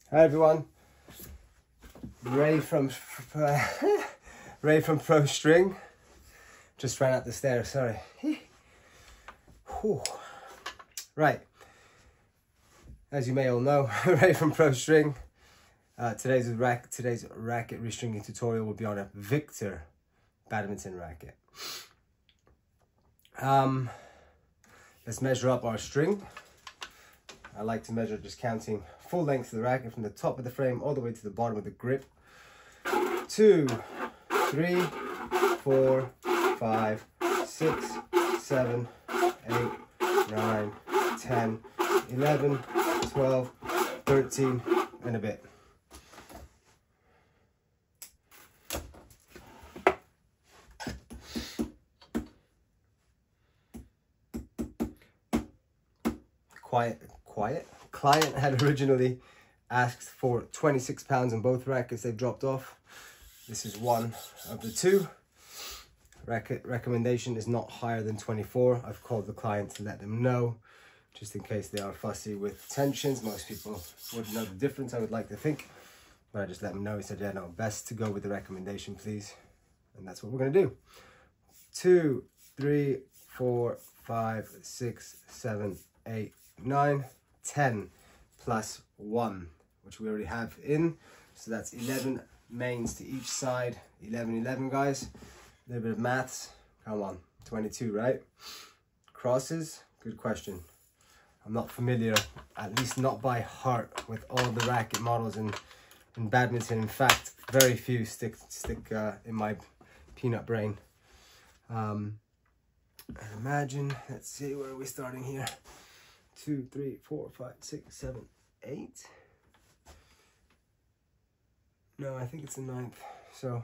Hi everyone, Ray from Pro String. Just ran up the stairs, sorry. Right, as you may all know, Ray from Pro String. Today's racket restringing tutorial will be on a Victor badminton racket. Let's measure up our string. I like to measure just counting full length of the racket from the top of the frame all the way to the bottom of the grip. 2, 3, 4, 5, 6, 7, 8, 9, 10, 11, 12, 13, and a bit. Client had originally asked for 26 pounds on both rackets. They've dropped off. This is one of the two. Racket recommendation is not higher than 24. I've called the client to let them know, just in case they are fussy with tensions. Most people wouldn't know the difference, I would like to think, but I just let them know. He said, yeah, no, best to go with the recommendation, please. And that's what we're gonna do. 2, 3, 4, 5, 6, 7, 8, 9, 10 plus 1, which we already have in, so that's 11 mains to each side. 11 guys. A little bit of maths, come on, 22, right? Crosses, good question. I'm not familiar, at least not by heart, with all the racket models in badminton. In fact, very few stick in my peanut brain. And imagine, let's see, where are we starting here? 2, 3, 4, 5, 6, 7, 8. No, I think it's the 9th. So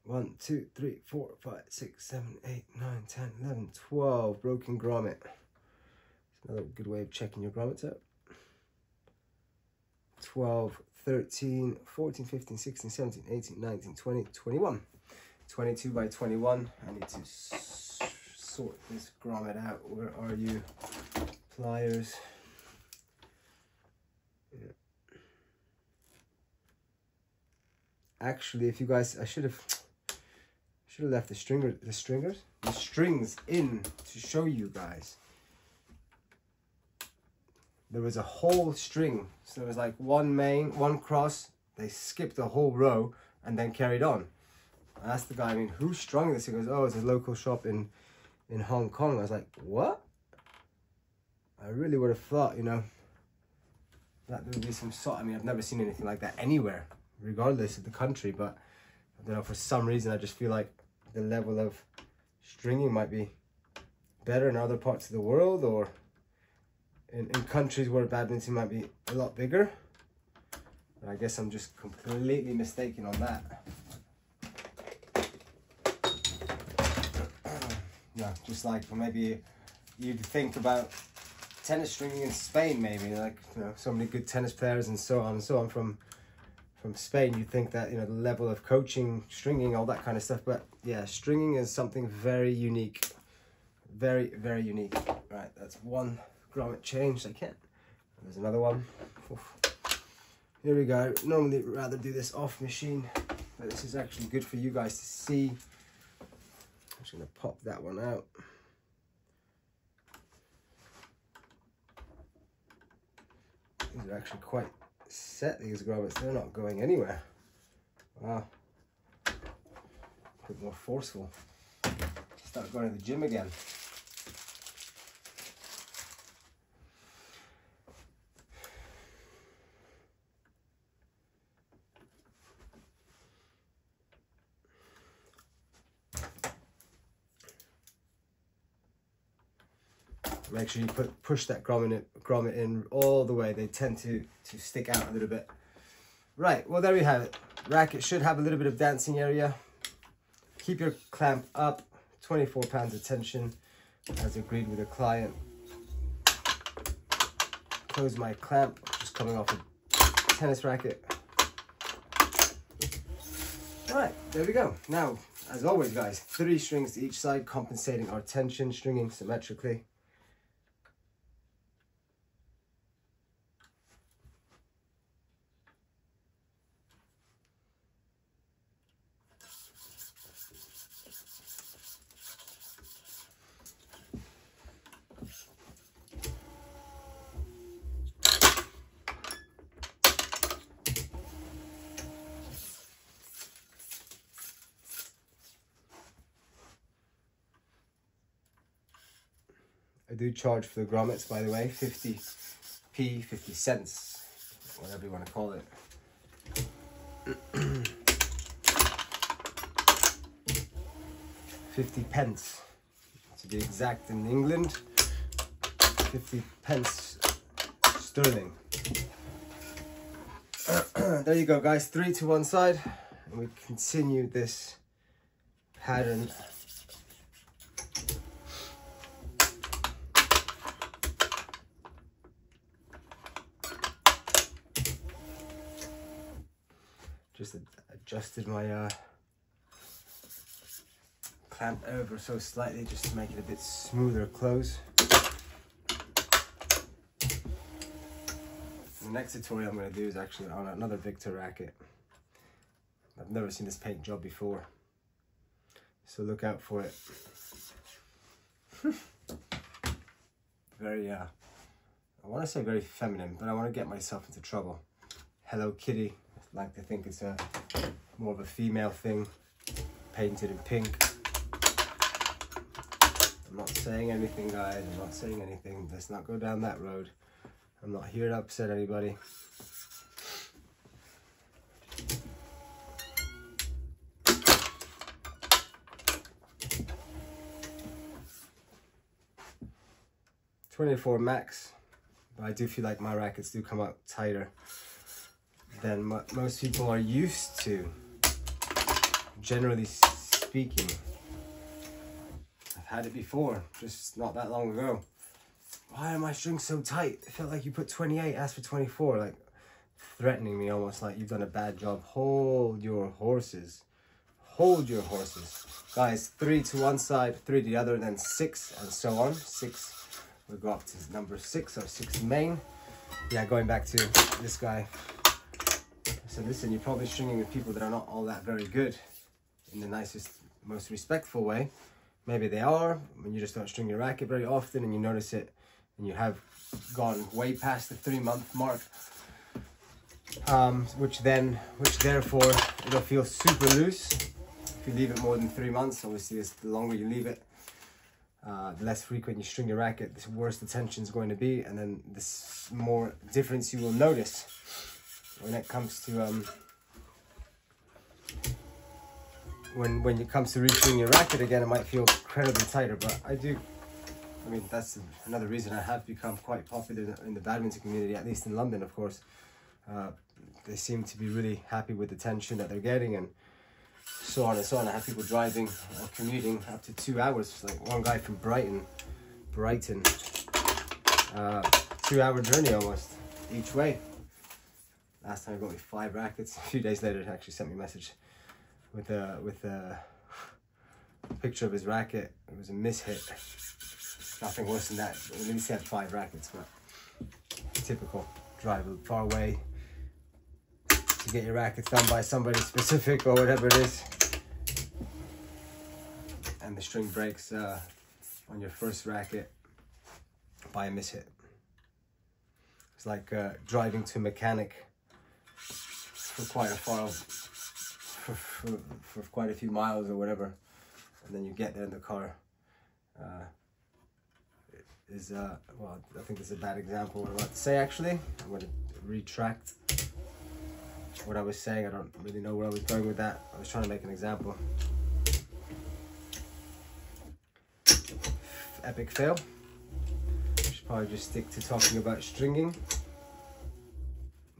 1, 2, 3, 4, 5, 6, 7, 8, 9, 10, 11, 12. Broken grommet. It's another good way of checking your grommets out. 12, 13, 14, 15, 16, 17, 18, 19, 20, 21. 22 by 21. I need to sort this grommet out. Where are you? Pliers. Yeah. Actually, if you guys, I should have left the strings in to show you guys. There was a whole string, so there was like one main, one cross. They skipped the whole row and then carried on. I asked the guy, I mean, who strung this? He goes, oh, it's a local shop in Hong Kong. I was like, what? I really would have thought, you know, that there would be some sort. I mean, I've never seen anything like that anywhere, regardless of the country, but I don't know, for some reason I just feel like the level of stringing might be better in other parts of the world, or in countries where badminton might be a lot bigger. But I guess I'm just completely mistaken on that. Yeah, just like maybe you'd think about tennis stringing in Spain, maybe, like, you know, so many good tennis players and so on and so on from Spain. You'd think that, you know, the level of coaching, stringing, all that kind of stuff. But yeah, stringing is something very unique, very unique. Right, that's one grommet changed. I can't. There's another one. Oof. Here we go. Normally rather do this off machine, but this is actually good for you guys to see. I'm just gonna pop that one out. These are actually quite set, these grommets. They're not going anywhere. Wow. A bit more forceful. Start going to the gym again. Make sure you push that grommet in all the way. They tend to stick out a little bit. Right, well, there we have it. Racket should have a little bit of dancing area. Keep your clamp up. 24 pounds of tension, as agreed with the client. Close my clamp, just coming off a tennis racket. Right, there we go. Now, as always, guys, 3 strings to each side, compensating our tension, stringing symmetrically. I do charge for the grommets, by the way, 50p, 50 cents, whatever you want to call it. 50 pence, to be exact in England, 50 pence sterling. There you go, guys, 3 to one side, and we continue this pattern. Just adjusted my clamp over so slightly just to make it a bit smoother close. The next tutorial I'm going to do is actually on another Victor racket. I've never seen this paint job before, so look out for it. Very, I want to say very feminine, but I want to get myself into trouble. Hello Kitty, I like to think it's more of a female thing, painted in pink. I'm not saying anything, guys, I'm not saying anything. Let's not go down that road. I'm not here to upset anybody. .24 max, but I do feel like my rackets do come out tighter than most people are used to, generally speaking. I've had it before, just not that long ago. Why are my strings so tight? It felt like you put 28, asked for 24, like threatening me almost, like you've done a bad job. Hold your horses. Hold your horses. Guys, 3 to one side, 3 to the other, and then 6, and so on. 6, we'll go up to number 6, or 6 main. Yeah, going back to this guy. So listen, you're probably stringing with people that are not all that very good in the nicest, most respectful way. Maybe they are, when you just don't string your racket very often and you notice it, and you have gone way past the 3-month mark, which therefore it'll feel super loose. If you leave it more than 3 months, obviously the longer you leave it, the less frequent you string your racket, the worse the tension is going to be, and then the more difference you will notice when it comes to when it comes to restringing your racket again. It might feel incredibly tighter, but I mean, that's another reason I have become quite popular in the badminton community, at least in London, of course. They seem to be really happy with the tension that they're getting, and so on and so on. I have people driving or commuting up to 2 hours, like one guy from Brighton, 2-hour journey almost each way. Last time I got me 5 rackets. A few days later, he actually sent me a message with a picture of his racket. It was a mishit. Nothing worse than that. At least he had 5 rackets, but typical. Drive far away to get your rackets done by somebody specific or whatever it is, and the string breaks on your first racket by a mishit. It's like driving to a mechanic for quite for quite a few miles or whatever, and then you get there in the car. Well, I think this is a bad example of what I'm about to say. Actually, I'm going to retract what I was saying. I don't really know where I was going with that. I was trying to make an example. Epic fail. Should probably just stick to talking about stringing.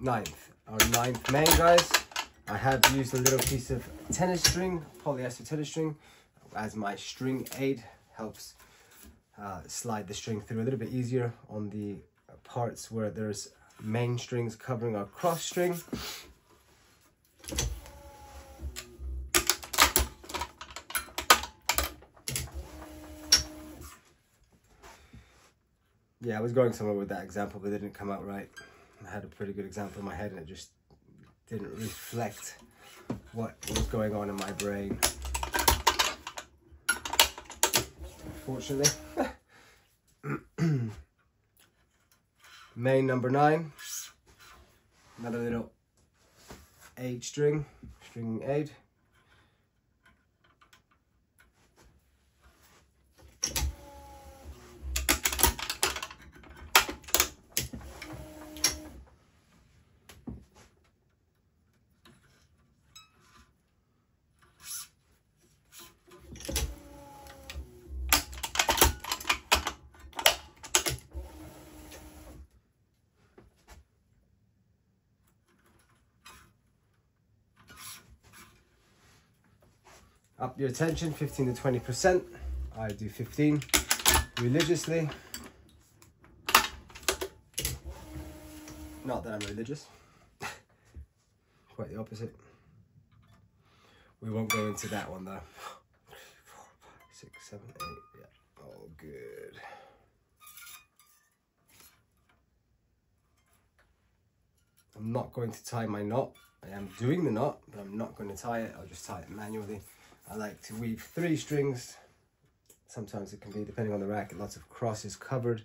9th, our 9th main, guys. I have used a little piece of tennis string, polyester tennis string, as my string aid. Helps slide the string through a little bit easier on the parts where there's main strings covering our cross string. Yeah, I was going somewhere with that example, but it didn't come out right. I had a pretty good example in my head and it just didn't reflect what was going on in my brain, unfortunately. Main number 9, another little aid string, stringing aid. Up your attention, 15 to 20%. I do 15 religiously. Not that I'm religious. Quite the opposite. We won't go into that one though. 3, 4, 5, 6, 7, 8. Yeah, all good. I'm not going to tie my knot. I am doing the knot, but I'm not going to tie it. I'll just tie it manually. I like to weave 3 strings. Sometimes it can be, depending on the racket, lots of crosses covered,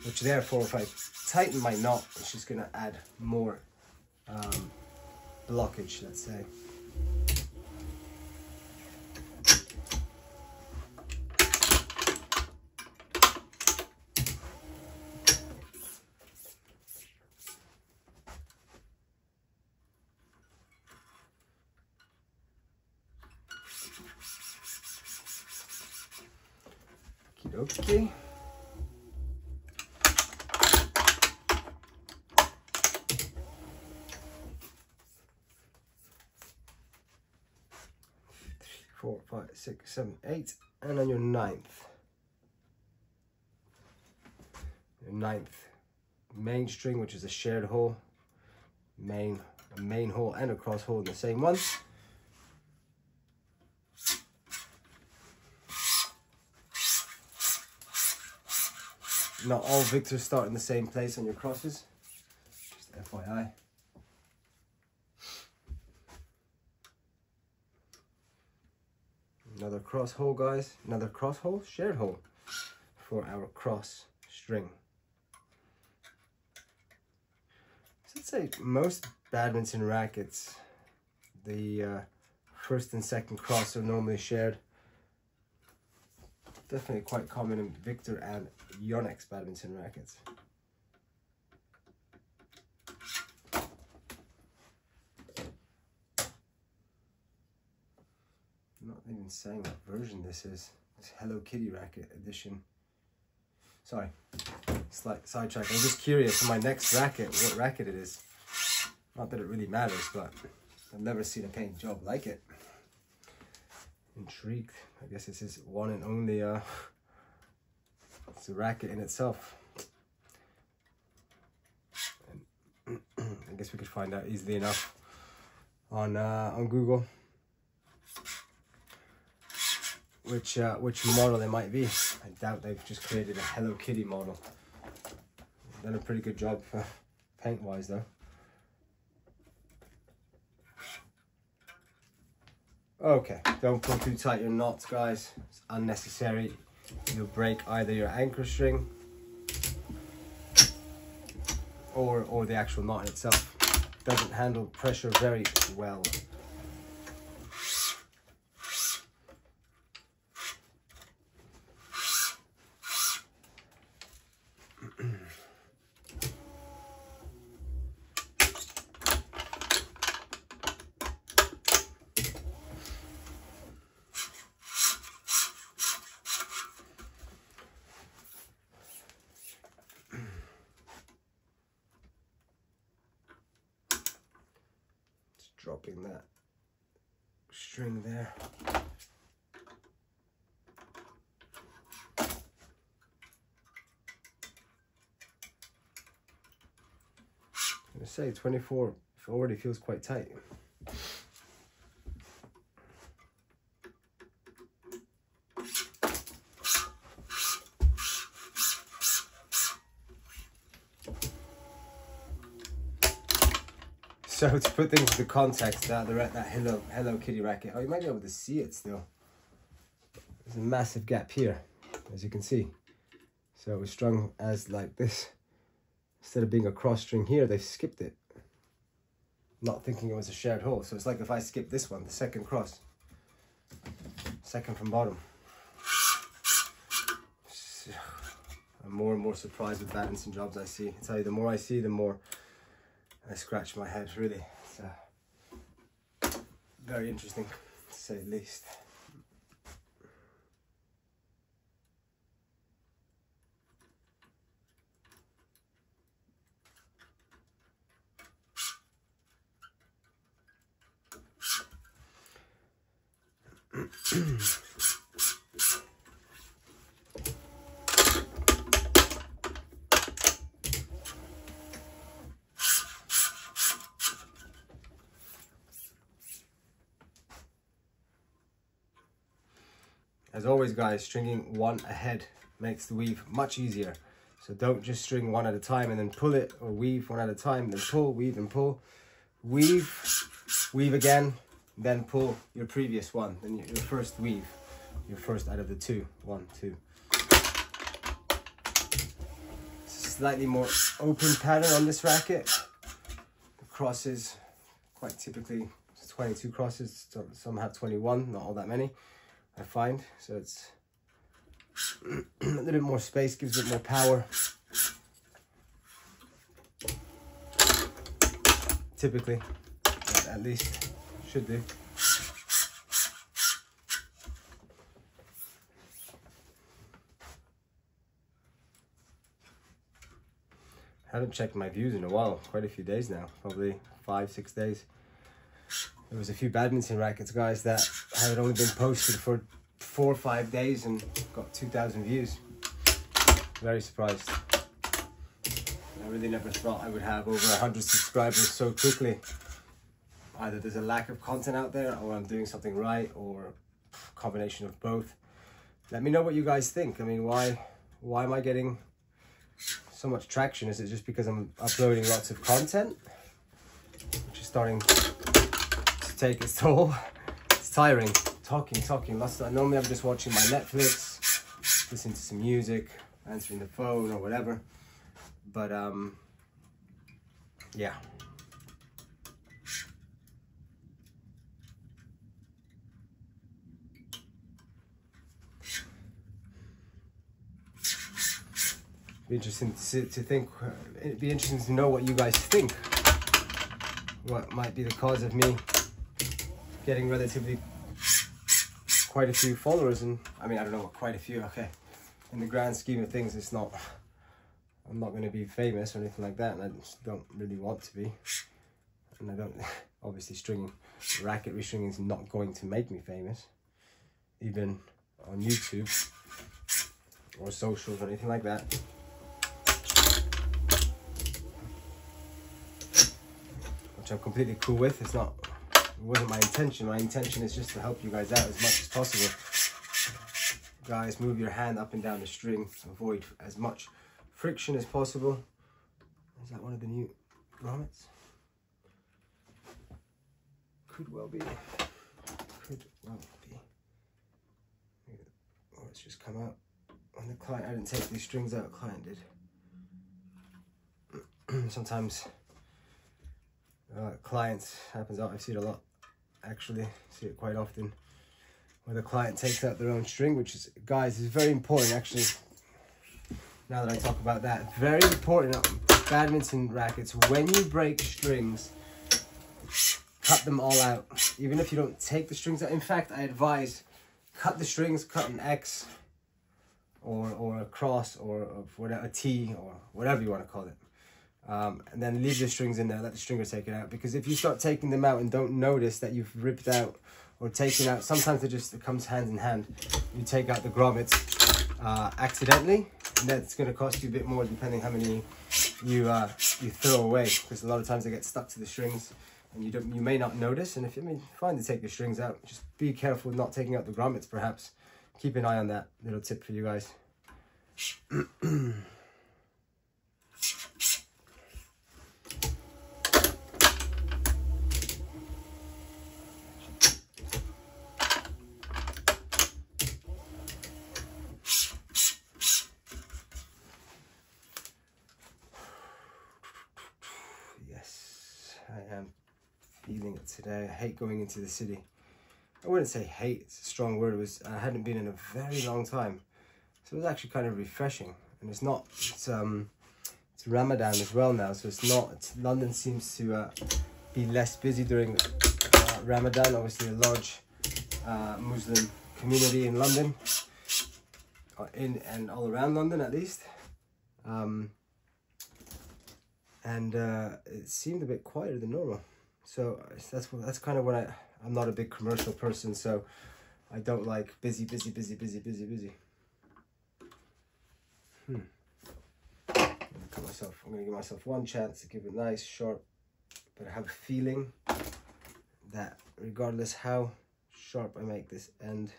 which therefore if I tighten my knot, it's just going to add more blockage, let's say. Okay. Three, 4, 5, 6, 7, 8, and on your ninth main string, which is a shared hole, a main hole and a cross hole in the same one. Not all victors start in the same place on your crosses, just FYI. Another cross hole, guys. Another cross hole, shared hole for our cross string. So let's say most badminton rackets, the first and second cross are normally shared. Definitely quite common in Victor and Yonex badminton rackets. I'm not even saying what version this is. It's Hello Kitty racket edition. Sorry, slight sidetrack. I'm just curious for my next racket, what racket it is. Not that it really matters, but I've never seen a paint job like it. Intrigued. I guess this is one and only it's a racket in itself. And I guess we could find out easily enough on Google which model it might be. I doubt they've just created a Hello Kitty model. Done a pretty good job paint wise though. Okay, don't pull too tight your knots, guys. It's unnecessary. You'll break either your anchor string or the actual knot in itself. Doesn't handle pressure very well. Dropping that string there. I'm gonna say 24 already feels quite tight. So to put things into context, that Hello Kitty racket, oh, you might be able to see it still. There's a massive gap here, as you can see. So it was strung as like this. Instead of being a cross string here, they've skipped it. Not thinking it was a shared hole. So it's like if I skip this one, the second cross. Second from bottom. So I'm more and more surprised with badminton jobs I see. I tell you, the more I see, the more I scratch my head, really. It's very interesting, to say the least. As always guys, stringing one ahead makes the weave much easier. So don't just string one at a time and then pull it, or weave one at a time, then pull, weave and pull. Weave, weave again, then pull your previous one, then your first weave, your first out of the two. 1, 2. Slightly more open pattern on this racket. The crosses, quite typically, it's 22 crosses, some have 21, not all that many, I find. So it's a little bit more space, gives it more power. Typically, at least, should do. I haven't checked my views in a while, quite a few days now, probably 5, 6 days. There was a few badminton rackets, guys, that had only been posted for 4 or 5 days and got 2,000 views. Very surprised. I really never thought I would have over 100 subscribers so quickly. Either there's a lack of content out there, or I'm doing something right, or a combination of both. Let me know what you guys think. I mean, why am I getting so much traction? Is it just because I'm uploading lots of content, which is starting to take its toll? It's tiring. Talking. Normally I'm just watching my Netflix, listening to some music, answering the phone or whatever. But yeah. Be interesting to think. It'd be interesting to know what you guys think. What might be the cause of me getting relatively quite a few followers? And I mean, I don't know what quite a few. Okay, in the grand scheme of things, it's not. I'm not going to be famous or anything like that, and I just don't really want to be. And I don't. Obviously, racket restringing is not going to make me famous, even on YouTube or socials or anything like that. Which I'm completely cool with. It wasn't my intention. My intention is just to help you guys out as much as possible. Guys, move your hand up and down the string. Avoid as much friction as possible. Is that one of the new grommets? Could well be. Could well be. Oh, it's just come out. On the client, I didn't take these strings out. Client did. Sometimes clients, happens out, I see it a lot actually, see it quite often, where the client takes out their own string, which is, guys, is very important actually. Now that I talk about that, very important on badminton rackets, when you break strings, cut them all out, even if you don't take the strings out. In fact, I advise cut the strings, cut an X or a cross or whatever, a T or whatever you want to call it. And then leave the strings in there, let the stringer take it out. Because if you start taking them out and don't notice that you've ripped out or taken out, sometimes it comes hand in hand. You take out the grommets accidentally, and that's going to cost you a bit more depending how many you throw away. Because a lot of times they get stuck to the strings, and you may not notice. And if you find to take the strings out, just be careful not taking out the grommets. Perhaps keep an eye on that. Little tip for you guys. I am feeling it today. I hate going into the city. I wouldn't say hate, it's a strong word. I hadn't been in a very long time, so it was actually kind of refreshing. And it's Ramadan as well now, so London seems to be less busy during Ramadan. Obviously a large Muslim community in London, and all around London at least. And it seemed a bit quieter than normal, so that's kind of when I'm not a big commercial person, so I don't like busy. I'm gonna give myself one chance to give it nice, sharp, but I have a feeling that regardless how sharp I make this end,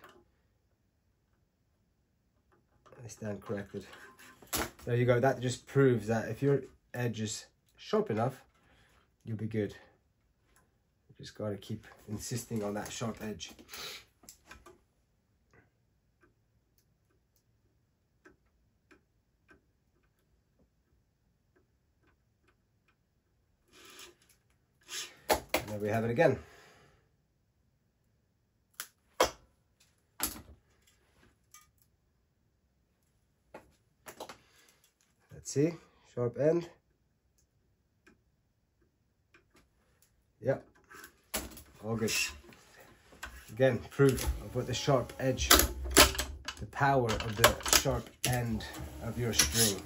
I stand corrected. There you go. That just proves that if your edge is sharp enough, you'll be good. You just gotta keep insisting on that sharp edge. And there we have it again. Let's see, sharp end. Yep, all good. Again, proof of what the sharp edge, the power of the sharp end of your string.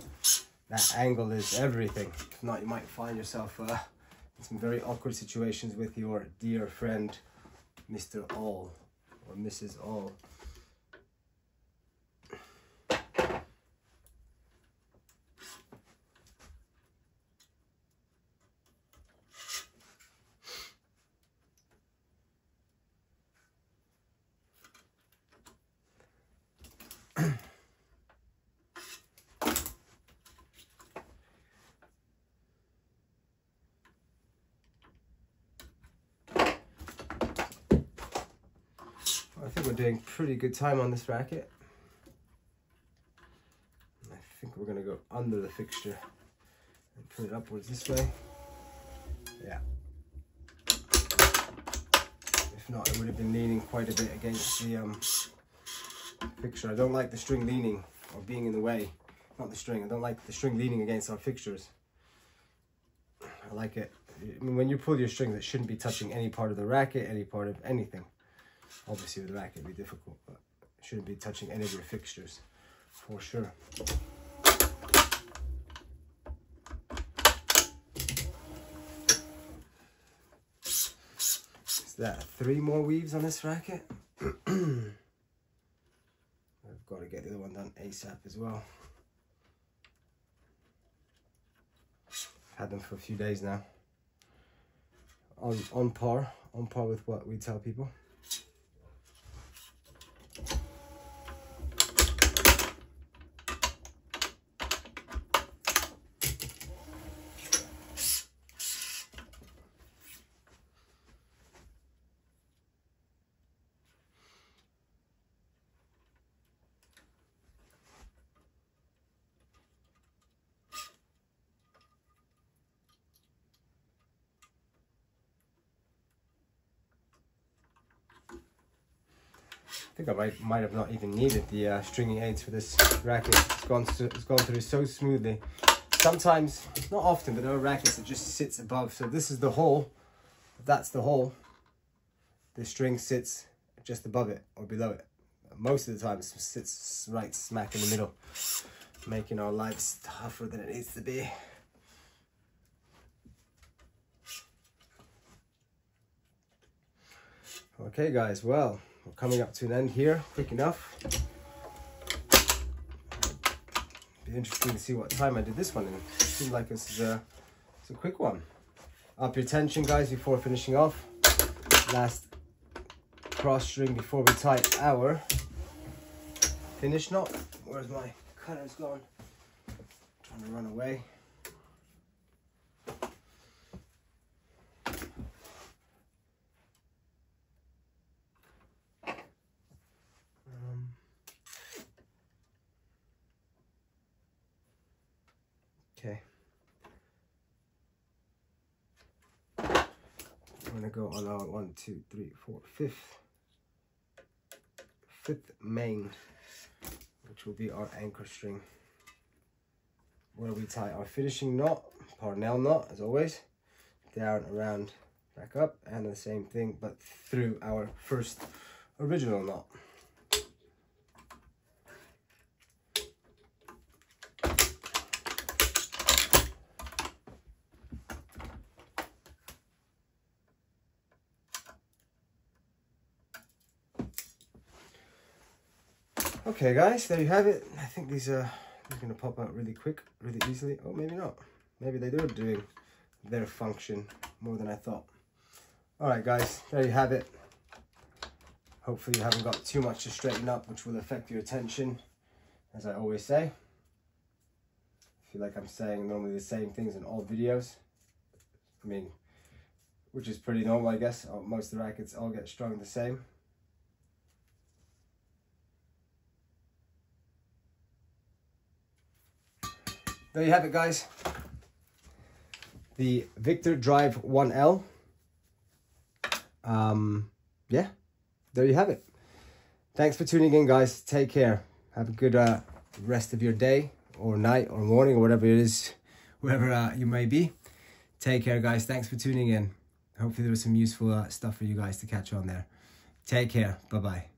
That angle is everything. If not, you might find yourself in some very awkward situations with your dear friend, Mr. All or Mrs. All. I think we're doing pretty good time on this racket. I think we're going to go under the fixture and put it upwards this way. Yeah. If not, it would have been leaning quite a bit against the fixture. I don't like the string leaning or being in the way. Not the string. I don't like the string leaning against our fixtures. I like it. I mean, when you pull your strings, it shouldn't be touching any part of the racket, any part of anything. Obviously with the racket it'd be difficult, but it shouldn't be touching any of your fixtures, for sure. Is that 3 more weaves on this racket? I've got to get the other one done ASAP as well. I've had them for a few days now. On par with what we tell people. I think I might have not even needed the stringing aids for this racket. It's gone through so smoothly. Sometimes, not often, but there are rackets that just sits above. So this is the hole. If that's the hole, the string sits just above it or below it. Most of the time it sits right smack in the middle, making our lives tougher than it needs to be. Okay guys, well, we're coming up to an end here, quick enough. Be interesting to see what time I did this one in. It seems like it's a quick one. Up your tension guys before finishing off. Last cross string before we tie our finish knot. Where's my cutter's gone? Trying to run away. Okay. I'm gonna go on our 1, 2, 3, 4, fifth main, which will be our anchor string, where we tie our finishing knot, parnell knot as always, down, around, back up, and the same thing but through our first original knot. Okay guys, there you have it. I think these are going to pop out really quick, really easily. Oh, maybe not. Maybe they are doing their function more than I thought. All right guys, there you have it. Hopefully you haven't got too much to straighten up, which will affect your attention, as I always say. I feel like I'm saying normally the same things in all videos. I mean, which is pretty normal, I guess. Most of the rackets all get strung the same. There you have it, guys. The Victor Drive 1L. Yeah, there you have it. Thanks for tuning in, guys. Take care. Have a good rest of your day or night or morning or whatever it is, wherever you may be. Take care, guys. Thanks for tuning in. Hopefully there was some useful stuff for you guys to catch on there. Take care. Bye-bye.